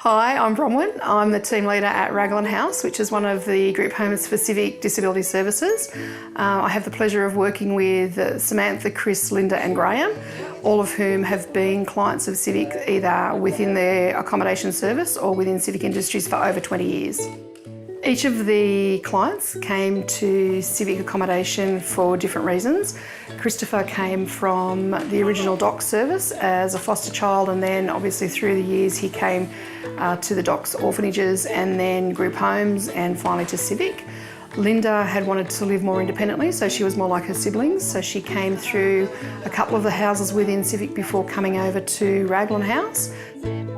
Hi, I'm Bronwyn. I'm the team leader at Raglan House, which is one of the group homes for Civic Disability Services. I have the pleasure of working with Samantha, Chris, Linda and Graham, all of whom have been clients of Civic either within their accommodation service or within Civic Industries for over 20 years. Each of the clients came to Civic accommodation for different reasons. Christopher came from the original DOCS service as a foster child, and then obviously through the years he came to the DOCS orphanages and then group homes and finally to Civic. Linda had wanted to live more independently, so she was more like her siblings, so she came through a couple of the houses within Civic before coming over to Raglan House.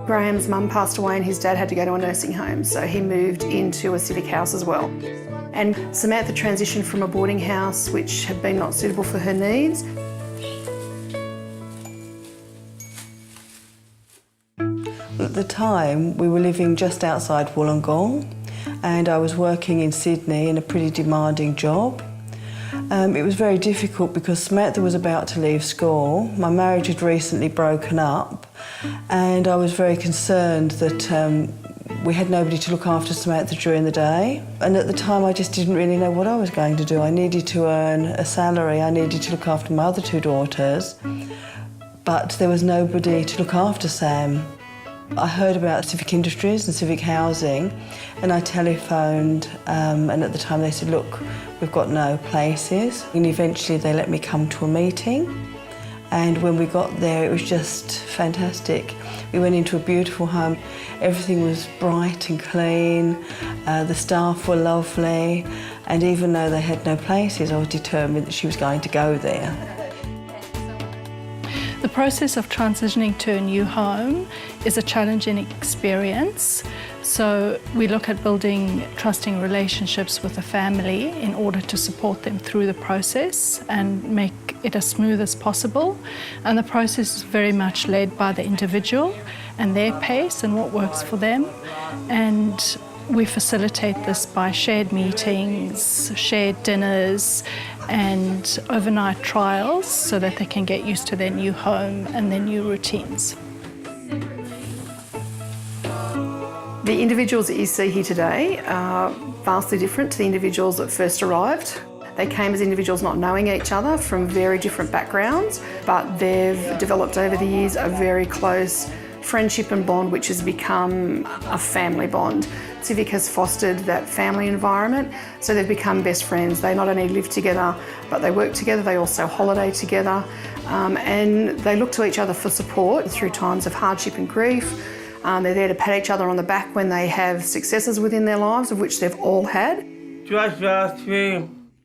Graham's mum passed away and his dad had to go to a nursing home, so he moved into a Civic house as well. And Samantha transitioned from a boarding house which had been not suitable for her needs. At the time, we were living just outside Wollongong, and I was working in Sydney in a pretty demanding job. It was very difficult because Samantha was about to leave school. My marriage had recently broken up, and I was very concerned that we had nobody to look after Samantha during the day. And at the time, I just didn't really know what I was going to do. I needed to earn a salary, I needed to look after my other two daughters, but there was nobody to look after Sam. I heard about Civic Industries and Civic Housing, and I telephoned, and at the time they said, look, we've got no places. And eventually they let me come to a meeting, and when we got there it was just fantastic. We went into a beautiful home. Everything was bright and clean, the staff were lovely, and even though they had no places, I was determined that she was going to go there. The process of transitioning to a new home is a challenging experience. So we look at building trusting relationships with the family in order to support them through the process and make it as smooth as possible. And the process is very much led by the individual and their pace and what works for them. And we facilitate this by shared meetings, shared dinners, and overnight trials so that they can get used to their new home and their new routines. The individuals that you see here today are vastly different to the individuals that first arrived. They came as individuals not knowing each other from very different backgrounds, but they've developed over the years a very close friendship and bond which has become a family bond. Civic has fostered that family environment, so they've become best friends. They not only live together, but they work together, they also holiday together, and they look to each other for support through times of hardship and grief. They're there to pat each other on the back when they have successes within their lives, of which they've all had.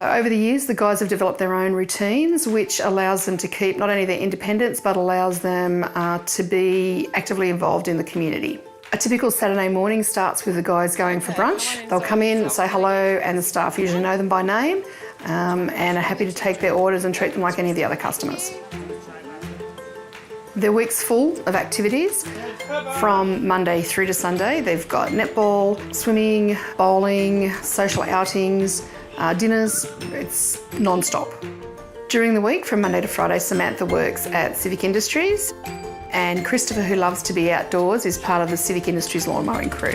Over the years, the guys have developed their own routines, which allows them to keep not only their independence, but allows them to be actively involved in the community. A typical Saturday morning starts with the guys going for brunch. They'll come in, say hello, and the staff usually know them by name and are happy to take their orders and treat them like any of the other customers. Their week's full of activities from Monday through to Sunday. They've got netball, swimming, bowling, social outings, dinners. It's non-stop. During the week, from Monday to Friday, Samantha works at Civic Industries, and Christopher, who loves to be outdoors, is part of the Civic Industries lawn mowing crew.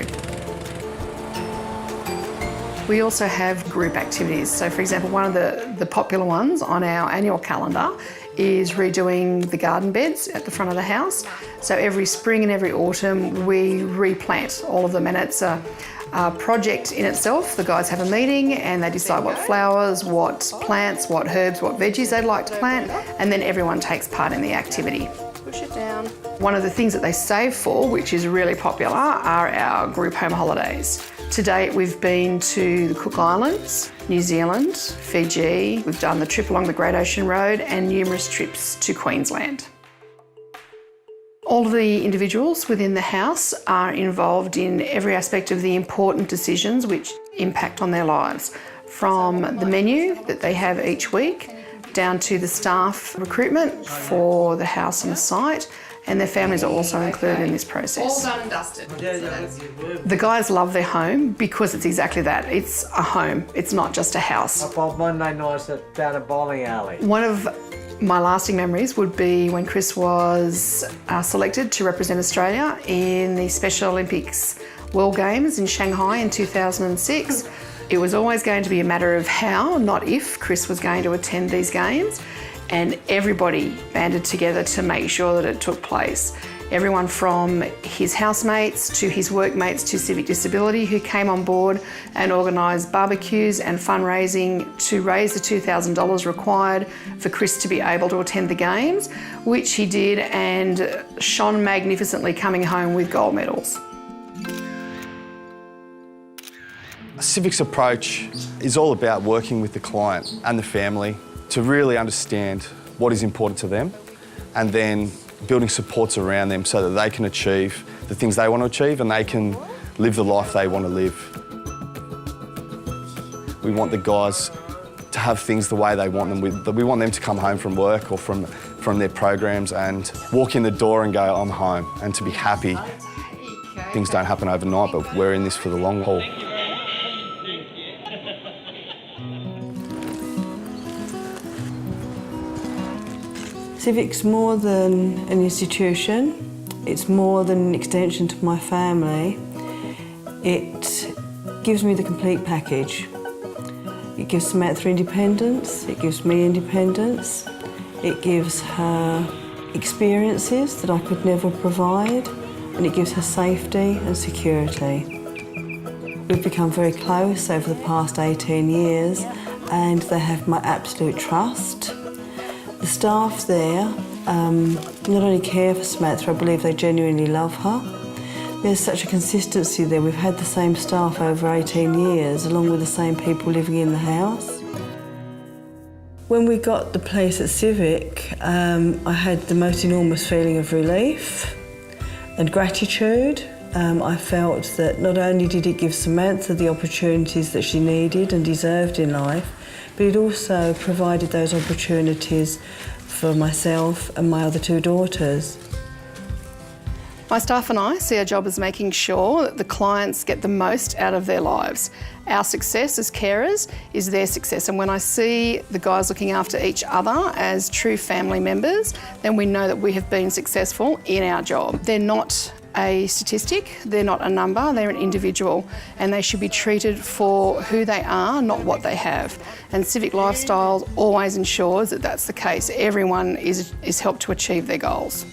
We also have group activities. So, for example, one of the popular ones on our annual calendar is redoing the garden beds at the front of the house. So every spring and every autumn we replant all of them, and it's a project in itself. The guys have a meeting and they decide what flowers, what plants, what herbs, what veggies they'd like to plant, and then everyone takes part in the activity. Push it down. One of the things that they save for, which is really popular, are our group home holidays. To date, we've been to the Cook Islands, New Zealand, Fiji. We've done the trip along the Great Ocean Road and numerous trips to Queensland. All of the individuals within the house are involved in every aspect of the important decisions which impact on their lives, from the menu that they have each week, down to the staff recruitment for the house and the site, and their families are also included in this process. All done and dusted. The guys love their home because it's exactly that. It's a home. It's not just a house. Up on Monday nights down a bowling alley. One of My lasting memories would be when Chris was selected to represent Australia in the Special Olympics World Games in Shanghai in 2006. It was always going to be a matter of how, not if, Chris was going to attend these games, and everybody banded together to make sure that it took place. Everyone from his housemates to his workmates to Civic Disability who came on board and organised barbecues and fundraising to raise the $2,000 required for Chris to be able to attend the games, which he did and shone magnificently, coming home with gold medals. Civic's approach is all about working with the client and the family to really understand what is important to them, and then building supports around them so that they can achieve the things they want to achieve and they can live the life they want to live. We want the guys to have things the way they want them. We want them to come home from work or from their programs and walk in the door and go, I'm home, and to be happy. Things don't happen overnight, but we're in this for the long haul. Civic's more than an institution, it's more than an extension to my family. It gives me the complete package. It gives Samantha independence, it gives me independence, it gives her experiences that I could never provide, and it gives her safety and security. We've become very close over the past 18 years, and they have my absolute trust. The staff there not only care for Samantha, I believe they genuinely love her. There's such a consistency there. We've had the same staff over 18 years, along with the same people living in the house. When we got the place at Civic, I had the most enormous feeling of relief and gratitude. I felt that not only did it give Samantha the opportunities that she needed and deserved in life, but it also provided those opportunities for myself and my other two daughters. My staff and I see our job as making sure that the clients get the most out of their lives. Our success as carers is their success, and when I see the guys looking after each other as true family members, then we know that we have been successful in our job. They're not a statistic, they're not a number, they're an individual, and they should be treated for who they are, not what they have. And Civic Lifestyles always ensures that that's the case. Everyone is helped to achieve their goals.